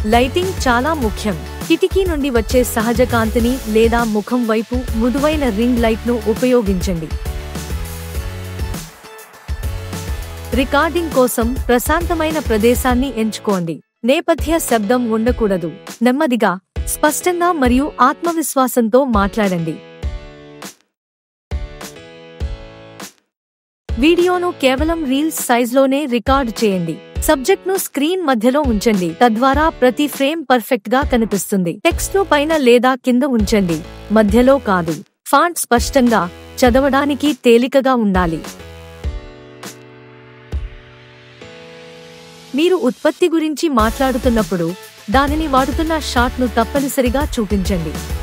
Lighting చాలా ముఖ్యం. కిటికీ నుండి వచ్చే సహజ కాంతిని లేదా ముఖం వైపు మృదువైన రింగ్ లైట్ను ఉపయోగించండి. రికార్డింగ్ కోసం ప్రశాంతమైన ప్రదేశాన్ని ఎంచుకోండి. నేపథ్య శబ్దం ఉండకూడదు. నెమ్మదిగా, స్పష్టంగా మరియు ఆత్మవిశ్వాసంతో మాట్లాడండి. వీడియోను కేవలం రీల్స్ సైజ్లోనే రికార్డ్ చేయండి. సబ్జెక్ట్ను స్క్రీన్ మధ్యలో ఉంచండి, తద్వారా ప్రతి ఫ్రేమ్ పర్ఫెక్ట్గా కనిపిస్తుంది. టెక్స్ట్ను పైన లేదా కింద ఉంచండి, మధ్యలో కాదు. ఫాంట్ స్పష్టంగా, చదవడానికి తేలికగా ఉండాలి. మీరు ఉత్పత్తి గురించి మాట్లాడుతున్నప్పుడు దానిని వాడుతున్న షాట్ను తప్పనిసరిగా చూపించండి.